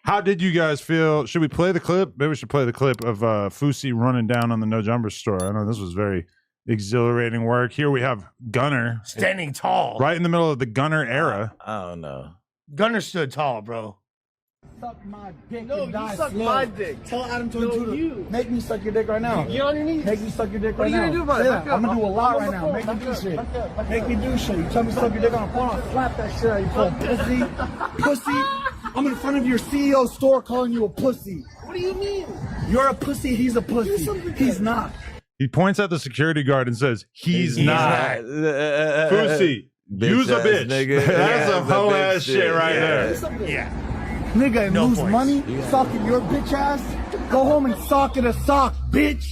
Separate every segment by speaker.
Speaker 1: How did you guys feel? Should we play the clip? Maybe we should play the clip of Fousey running down on the No Jumper store. I know this was very exhilarating work. Here we have Gunner
Speaker 2: standing tall,
Speaker 1: right in the middle of the Gunner era.
Speaker 3: I don't know.
Speaker 2: Gunner stood tall, bro.
Speaker 4: Suck my dick.
Speaker 5: No, you suck my dick.
Speaker 4: Tell Adam 22 to make me suck your dick right now.
Speaker 5: Get on your knees.
Speaker 4: Make me suck your dick right now.
Speaker 5: What are you gonna do about it?
Speaker 4: I'm gonna do a lot right now. Make me do shit. Make me do shit. You tell me to suck your dick on the phone, I'll slap that shit out of you, pussy. I'm in front of your CEO store calling you a pussy.
Speaker 5: What do you mean?
Speaker 4: You're a pussy, he's a pussy. He's not.
Speaker 1: He points at the security guard and says, he's not. Fousey, use a bitch.
Speaker 3: Nigga.
Speaker 1: That's some hoe ass shit right there.
Speaker 2: Yeah.
Speaker 4: Nigga,
Speaker 2: No
Speaker 4: lose
Speaker 2: points.
Speaker 4: money, socking your bitch ass. Go home and sock it a sock, bitch.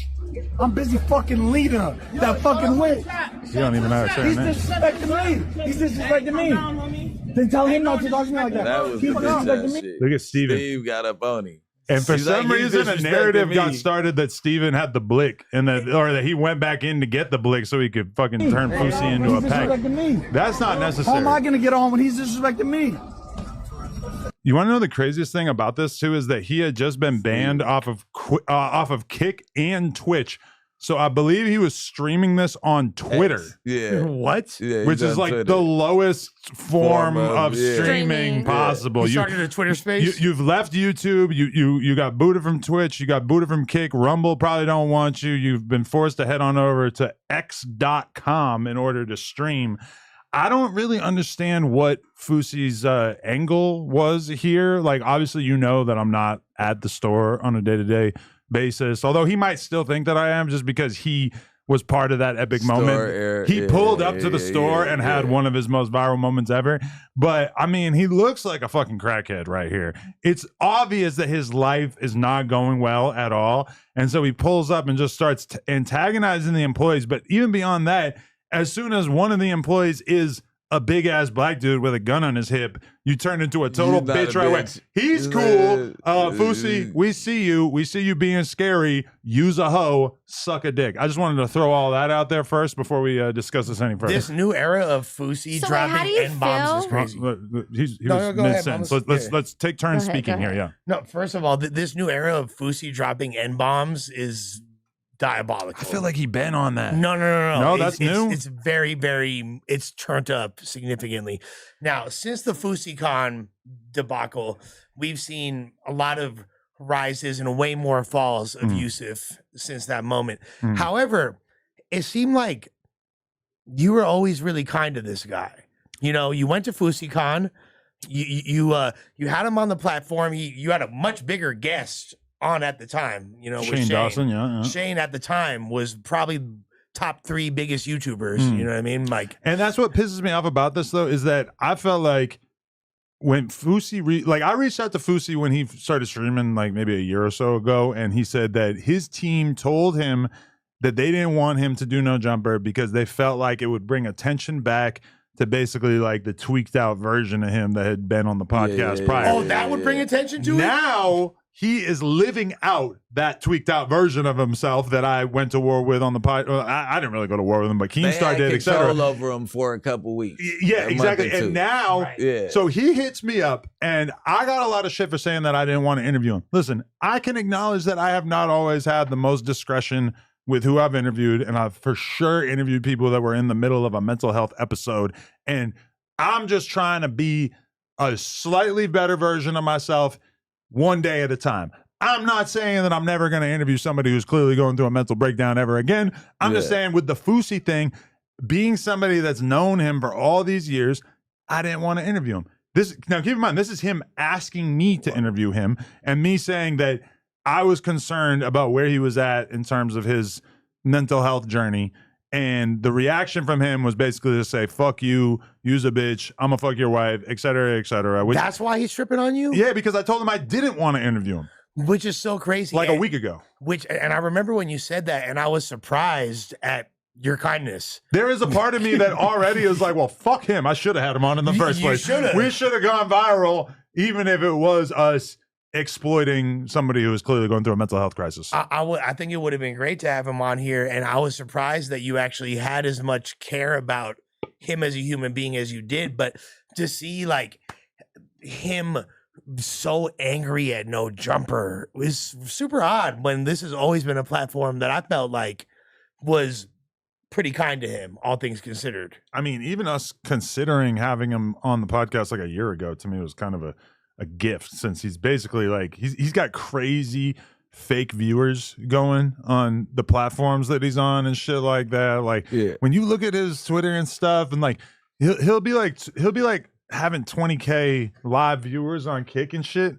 Speaker 4: I'm busy fucking leading her. That fucking way.
Speaker 1: You don't even know how to say
Speaker 4: He's
Speaker 1: her name.
Speaker 4: disrespecting me. He's disrespecting me. Then tell him not to talk to me like that.
Speaker 3: That was
Speaker 4: He's
Speaker 3: the
Speaker 4: disrespecting
Speaker 3: bitch
Speaker 4: me.
Speaker 3: shit.
Speaker 1: Look at Steven.
Speaker 3: Steve got up on him.
Speaker 1: And for
Speaker 3: He's
Speaker 1: some
Speaker 3: like, he's
Speaker 1: reason, a
Speaker 3: disrespecting
Speaker 1: narrative got
Speaker 3: me.
Speaker 1: started that Steven had the blick and that he went back in to get the blick so he could fucking turn Fousey into a
Speaker 4: He's
Speaker 1: pack.
Speaker 4: disrespecting me.
Speaker 1: That's not
Speaker 4: How
Speaker 1: necessary.
Speaker 4: am I gonna get on when he's disrespecting me?
Speaker 1: You want to know the craziest thing about this too is that he had just been banned off of Kick and Twitch. So I believe he was streaming this on Twitter.
Speaker 3: Yeah.
Speaker 2: What?
Speaker 3: Yeah,
Speaker 1: Which
Speaker 3: he's
Speaker 1: is
Speaker 3: on
Speaker 1: like
Speaker 3: Twitter.
Speaker 1: the lowest form of
Speaker 3: yeah.
Speaker 1: streaming possible.
Speaker 2: He started a Twitter space.
Speaker 1: You've left YouTube. You got booted from Twitch. You got booted from Kick. Rumble probably don't want you. You've been forced to head on over to x.com in order to stream. I don't really understand what Fousey's angle was here. Like, obviously, you know that I'm not at the store on a day-to-day basis, although he might still think that I am just because he was part of that epic moment. He pulled up to the store and had one of his most viral moments ever. But I mean, he looks like a fucking crackhead right here. It's obvious that his life is not going well at all. And so he pulls up and just starts antagonizing the employees. But even beyond that, as soon as one of the employees is a big ass black dude with a gun on his hip, you turn into a total
Speaker 3: You're not
Speaker 1: bitch
Speaker 3: a
Speaker 1: right away.
Speaker 3: bitch.
Speaker 1: He's cool. Fousey, we see you. We see you being scary. Use a hoe. Suck a dick. I just wanted to throw all that out there first before we discuss this any further.
Speaker 2: This new era of Fousey
Speaker 6: So wait,
Speaker 2: dropping
Speaker 6: how do you
Speaker 2: N-bombs is
Speaker 6: feel?
Speaker 2: crazy.
Speaker 1: He
Speaker 2: No,
Speaker 1: was
Speaker 2: no, go ahead,
Speaker 1: mid-sentence.
Speaker 2: Mama.
Speaker 1: Let's take turns
Speaker 6: Go ahead,
Speaker 1: speaking
Speaker 6: go
Speaker 1: here.
Speaker 6: ahead.
Speaker 1: Yeah.
Speaker 2: No, first of all, this new era of Fousey dropping N-bombs is diabolical.
Speaker 1: I feel like he been on that.
Speaker 2: No.
Speaker 1: No, that's new?
Speaker 2: It's very, very, it's turned up significantly. Now, since the FouseyCon debacle, we've seen a lot of rises and way more falls of Yusuf since that moment. However, it seemed like you were always really kind to this guy. You know, you went to FouseyCon, you had him on the platform. You had a much bigger guest on at the time, you know, with
Speaker 1: Shane Dawson, yeah.
Speaker 2: Shane at the time was probably top 3 biggest YouTubers. You know what I mean? Like,
Speaker 1: And that's what pisses me off about this, though, is that I felt like when Fousey, I reached out to Fousey when he started streaming, like maybe a year or so ago, and he said that his team told him that they didn't want him to do No Jumper because they felt like it would bring attention back to basically like the tweaked out version of him that had been on the podcast prior.
Speaker 2: oh, that would bring attention to it?
Speaker 1: Now he is living out that tweaked out version of himself that I went to war with on the pod. Well, I didn't really go to war with him, but Keemstar did, etc.
Speaker 3: Control over him for a couple weeks.
Speaker 1: Yeah,
Speaker 3: a month
Speaker 1: exactly.
Speaker 3: or two.
Speaker 1: And now,
Speaker 3: Yeah.
Speaker 1: so he hits me up, and I got a lot of shit for saying that I didn't want to interview him. Listen, I can acknowledge that I have not always had the most discretion with who I've interviewed, and I've for sure interviewed people that were in the middle of a mental health episode, and I'm just trying to be a slightly better version of myself one day at a time. I'm not saying that I'm never going to interview somebody who's clearly going through a mental breakdown ever again. I'm just saying with the Fousey thing, being somebody that's known him for all these years, I didn't want to interview him. Now keep in mind, this is him asking me to interview him and me saying that I was concerned about where he was at in terms of his mental health journey. And the reaction from him was basically to say, fuck you, use a bitch, I'm gonna fuck your wife, et cetera, et cetera. Which,
Speaker 2: That's why he's tripping on you?
Speaker 1: yeah, because I told him I didn't want to interview him
Speaker 2: Which is so crazy.
Speaker 1: like a week ago.
Speaker 2: And I remember when you said that, and I was surprised at your kindness.
Speaker 1: There is a part of me that already is like, well, fuck him. I should have had him on in the first
Speaker 2: You
Speaker 1: place.
Speaker 2: should've.
Speaker 1: We should have gone viral, even if it was us exploiting somebody who is clearly going through a mental health crisis.
Speaker 2: I think it would have been great to have him on here, and I was surprised that you actually had as much care about him as a human being as you did. But to see like him so angry at No Jumper was super odd when this has always been a platform that I felt like was pretty kind to him, all things considered.
Speaker 1: I mean, even us considering having him on the podcast like a year ago to me was kind of a gift, since he's basically like he's got crazy fake viewers going on the platforms that he's on and shit like that. Like when you look at his Twitter and stuff, and like he'll be like having 20K live viewers on Kick and shit.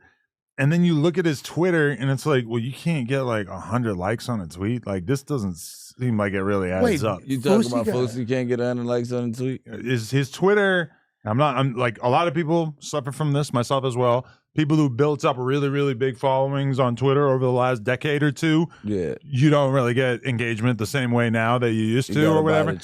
Speaker 1: And then you look at his Twitter and it's like, well, you can't get like 100 likes on a tweet. Like, this doesn't seem like it really adds up.
Speaker 3: You talking about Fousey can't get 100 likes on a tweet?
Speaker 1: Is his Twitter, I'm like, a lot of people suffer from this, myself as well. People who built up really, really big followings on Twitter over the last decade or two. Yeah. You don't really get engagement the same way now that you used to or whatever.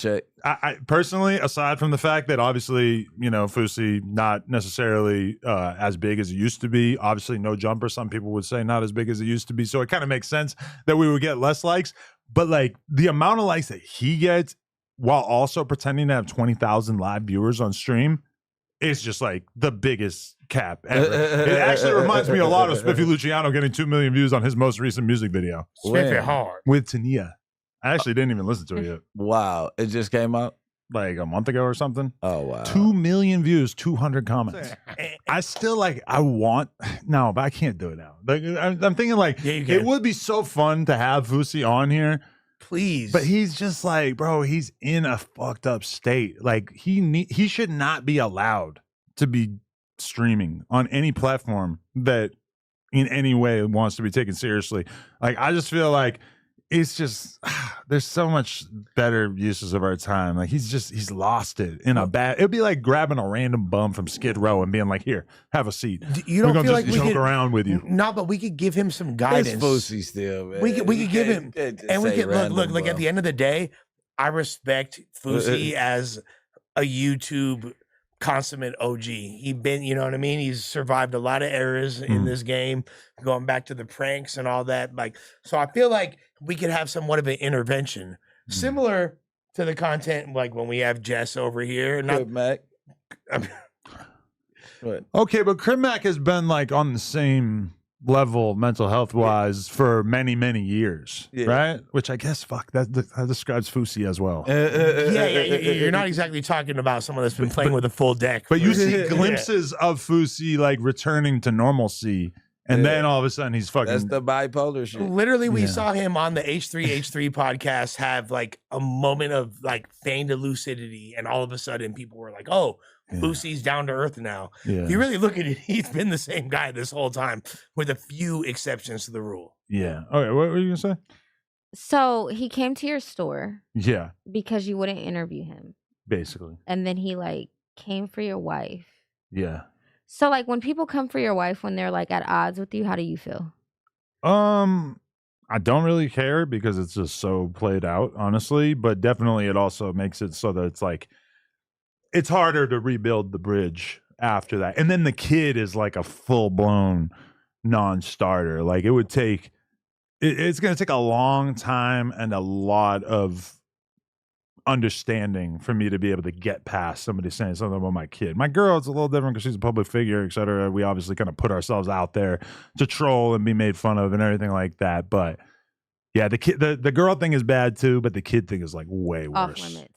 Speaker 1: I personally, aside from the fact that obviously, you know, Fousey not necessarily as big as it used to be. Obviously, No Jumper, some people would say not as big as it used to be. So it kind of makes sense that we would get less likes. But like the amount of likes that he gets while also pretending to have 20,000 live viewers on stream, it's just like the biggest cap ever. It actually reminds me a lot of Spiffy Luciano getting 2 million views on his most recent music video.
Speaker 2: Spiffy hard.
Speaker 1: With Tania. I actually didn't even listen to it yet.
Speaker 3: Wow. It just came out?
Speaker 1: Like a month ago or something.
Speaker 3: Oh, wow.
Speaker 1: 2 million views, 200 comments. I still like, no, but I can't do it now. Like, I'm thinking like, it would be so fun to have Fousey on here.
Speaker 2: Please.
Speaker 1: But he's just like, bro, he's in a fucked up state. Like he should not be allowed to be streaming on any platform that in any way wants to be taken seriously. Like, I just feel like it's just, there's so much better uses of our time. Like he's lost it in a bad, it'd be like grabbing a random bum from Skid Row and being like, here, have a seat.
Speaker 2: You don't feel like we
Speaker 1: joke around with you.
Speaker 2: No, but we could give him some guidance.
Speaker 3: It's Fousey still, man.
Speaker 2: We could give him, and we could look, like at the end of the day, I respect Fousey as a YouTube consummate OG. He been, you know what I mean? He's survived a lot of errors in this game, going back to the pranks and all that. Like, so I feel like we could have somewhat of an intervention, similar to the content like when we have Jess over here. Not
Speaker 3: Mac.
Speaker 1: Okay, but Crib Mac has been like on the same level mental health wise for many, many years, right? Which I guess, that describes Fousey as well.
Speaker 2: You're not exactly talking about someone that's been playing with a full deck.
Speaker 1: But you see glimpses of Fousey like returning to normalcy. And then all of a sudden he's fucking.
Speaker 3: That's the bipolar shit.
Speaker 2: Literally, we saw him on the H3H3 podcast have like a moment of like feigned lucidity, and all of a sudden people were like, "Oh, Fousey's down to earth now." If you really look at it, he's been the same guy this whole time, with a few exceptions to the rule.
Speaker 1: Yeah. Okay. What were you gonna say?
Speaker 6: So he came to your store.
Speaker 1: Yeah.
Speaker 6: Because you wouldn't interview him.
Speaker 1: Basically.
Speaker 6: And then he like came for your wife.
Speaker 1: Yeah.
Speaker 6: So like when people come for your wife when they're like at odds with you, how do you feel?
Speaker 1: I don't really care because it's just so played out, honestly. But definitely it also makes it so that it's like it's harder to rebuild the bridge after that. And then the kid is like a full-blown non-starter. Like it would take it's gonna take a long time and a lot of understanding for me to be able to get past somebody saying something about my kid. My girl, it's a little different because she's a public figure, et cetera. We obviously kind of put ourselves out there to troll and be made fun of and everything like that. But yeah, the girl thing is bad too, but the kid thing is like way worse.
Speaker 6: Off limits.